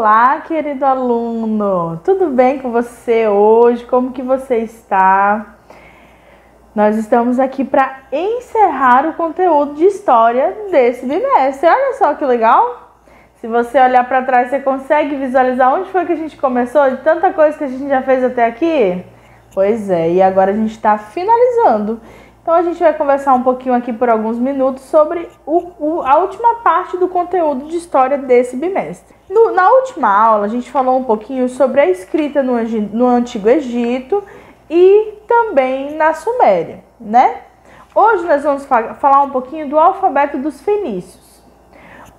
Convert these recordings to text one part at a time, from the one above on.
Olá, querido aluno! Tudo bem com você hoje? Como que você está? Nós estamos aqui para encerrar o conteúdo de história desse bimestre. Olha só que legal! Se você olhar para trás, você consegue visualizar onde foi que a gente começou? De tanta coisa que a gente já fez até aqui? Pois é, e agora a gente está finalizando. Então a gente vai conversar um pouquinho aqui por alguns minutos sobre a última parte do conteúdo de história desse bimestre. Na última aula a gente falou um pouquinho sobre a escrita no Antigo Egito e também na Suméria, né? Hoje nós vamos falar um pouquinho do alfabeto dos fenícios.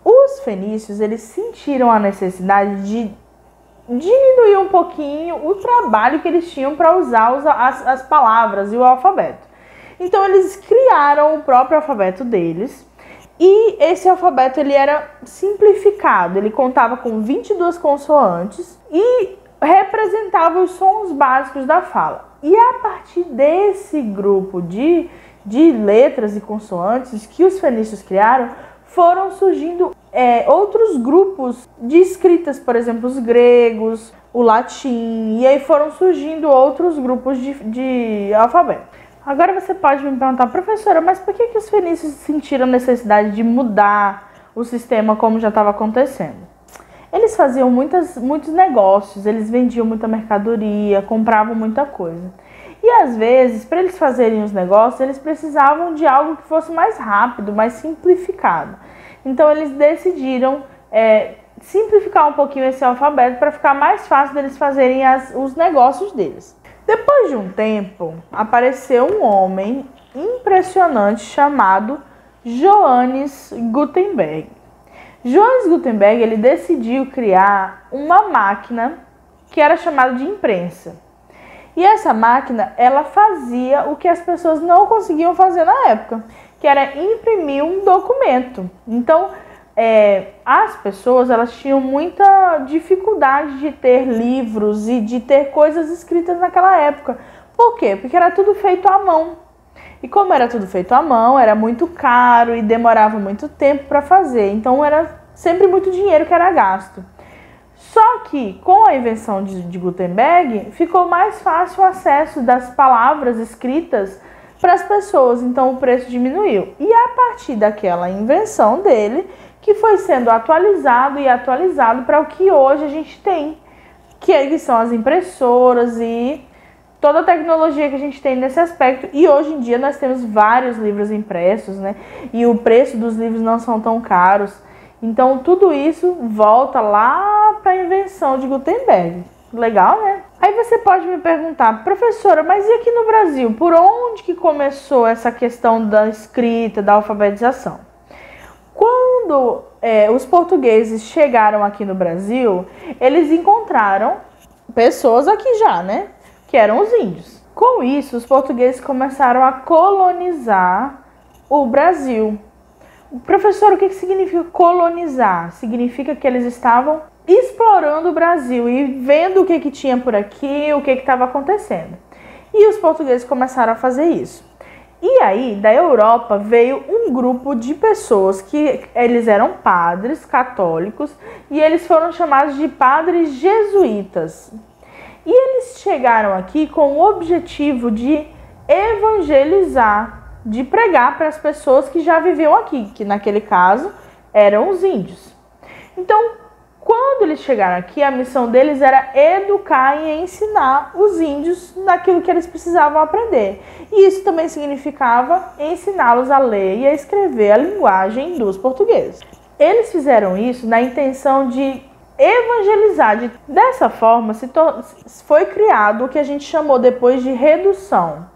Os fenícios, eles sentiram a necessidade de diminuir um pouquinho o trabalho que eles tinham para usar as palavras e o alfabeto. Então eles criaram o próprio alfabeto deles e esse alfabeto ele era simplificado, ele contava com 22 consoantes e representava os sons básicos da fala. E a partir desse grupo de letras e consoantes que os fenícios criaram, foram surgindo outros grupos de escritas, por exemplo, os gregos, o latim, e aí foram surgindo outros grupos de alfabeto. Agora você pode me perguntar, professora, mas por que os fenícios sentiram necessidade de mudar o sistema como já estava acontecendo? Eles faziam muitos negócios, eles vendiam muita mercadoria, compravam muita coisa. E às vezes, para eles fazerem os negócios, eles precisavam de algo que fosse mais rápido, mais simplificado. Então eles decidiram simplificar um pouquinho esse alfabeto para ficar mais fácil deles fazerem os negócios deles. Depois de um tempo, apareceu um homem impressionante chamado Johannes Gutenberg. Johannes Gutenberg ele decidiu criar uma máquina que era chamada de imprensa. E essa máquina ela fazia o que as pessoas não conseguiam fazer na época, que era imprimir um documento. Então, as pessoas elas tinham muita dificuldade de ter livros e de ter coisas escritas naquela época. Por quê? Porque era tudo feito à mão. E como era tudo feito à mão, era muito caro e demorava muito tempo para fazer. Então era sempre muito dinheiro que era gasto. Só que com a invenção de Gutenberg, ficou mais fácil o acesso das palavras escritas para as pessoas. Então o preço diminuiu. E a partir daquela invenção dele, que foi sendo atualizado e atualizado para o que hoje a gente tem, que são as impressoras e toda a tecnologia que a gente tem nesse aspecto. E hoje em dia nós temos vários livros impressos, né? E o preço dos livros não são tão caros. Então tudo isso volta lá para a invenção de Gutenberg. Legal, né? Aí você pode me perguntar, professora, mas e aqui no Brasil? Por onde que começou essa questão da escrita, da alfabetização? Quando os portugueses chegaram aqui no Brasil, eles encontraram pessoas aqui já, né? Que eram os índios. Com isso, os portugueses começaram a colonizar o Brasil. Professor, o que significa colonizar? Significa que eles estavam explorando o Brasil e vendo o que tinha por aqui, o que estava acontecendo. E os portugueses começaram a fazer isso. E aí, da Europa, veio um grupo de pessoas que eles eram padres católicos e eles foram chamados de padres jesuítas. E eles chegaram aqui com o objetivo de evangelizar, de pregar para as pessoas que já viviam aqui, que naquele caso eram os índios. Então, quando eles chegaram aqui, a missão deles era educar e ensinar os índios naquilo que eles precisavam aprender. E isso também significava ensiná-los a ler e a escrever a linguagem dos portugueses. Eles fizeram isso na intenção de evangelizar. Dessa forma, foi criado o que a gente chamou depois de redução,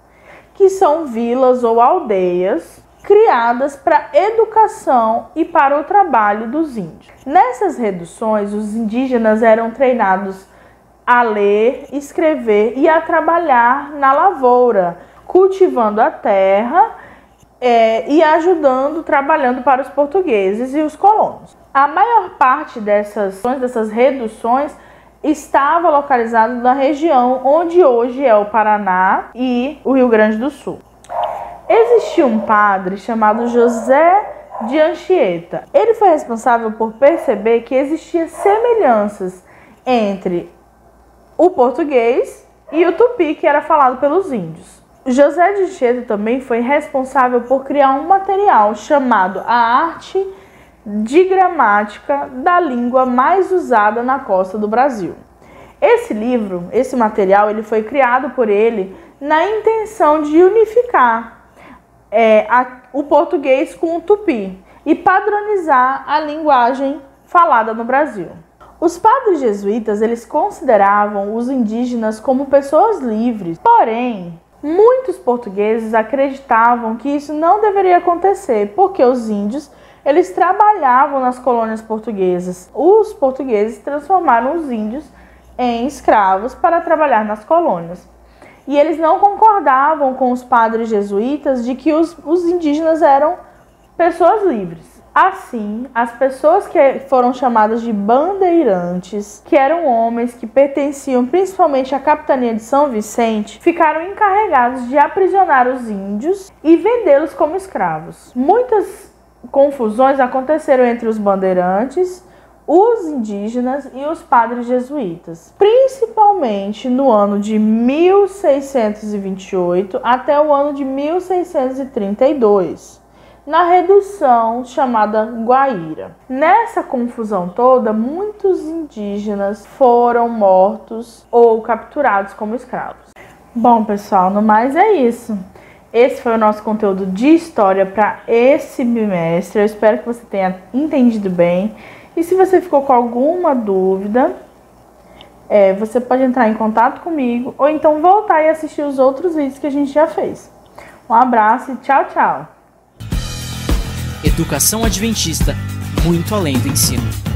que são vilas ou aldeias criadas para educação e para o trabalho dos índios. Nessas reduções, os indígenas eram treinados a ler, escrever e a trabalhar na lavoura, cultivando a terra e ajudando, trabalhando para os portugueses e os colonos. A maior parte dessas reduções estava localizada na região onde hoje é o Paraná e o Rio Grande do Sul. Existia um padre chamado José de Anchieta. Ele foi responsável por perceber que existiam semelhanças entre o português e o tupi, que era falado pelos índios. José de Anchieta também foi responsável por criar um material chamado A Arte de Gramática da Língua mais usada na costa do Brasil. Esse livro, esse material, ele foi criado por ele na intenção de unificar o português com o tupi e padronizar a linguagem falada no Brasil. Os padres jesuítas, eles consideravam os indígenas como pessoas livres, porém, muitos portugueses acreditavam que isso não deveria acontecer, porque os índios, eles trabalhavam nas colônias portuguesas. Os portugueses transformaram os índios em escravos para trabalhar nas colônias. E eles não concordavam com os padres jesuítas de que os indígenas eram pessoas livres. Assim, as pessoas que foram chamadas de bandeirantes, que eram homens que pertenciam principalmente à capitania de São Vicente, ficaram encarregados de aprisionar os índios e vendê-los como escravos. Muitas confusões aconteceram entre os bandeirantes, os indígenas e os padres jesuítas, principalmente no ano de 1628 até o ano de 1632. Na redução chamada Guaíra. Nessa confusão toda, muitos indígenas foram mortos ou capturados como escravos. Bom, pessoal, no mais é isso. Esse foi o nosso conteúdo de história para esse bimestre. Eu espero que você tenha entendido bem. E se você ficou com alguma dúvida, você pode entrar em contato comigo ou então voltar e assistir os outros vídeos que a gente já fez. Um abraço e tchau, tchau! Educação Adventista, muito além do ensino.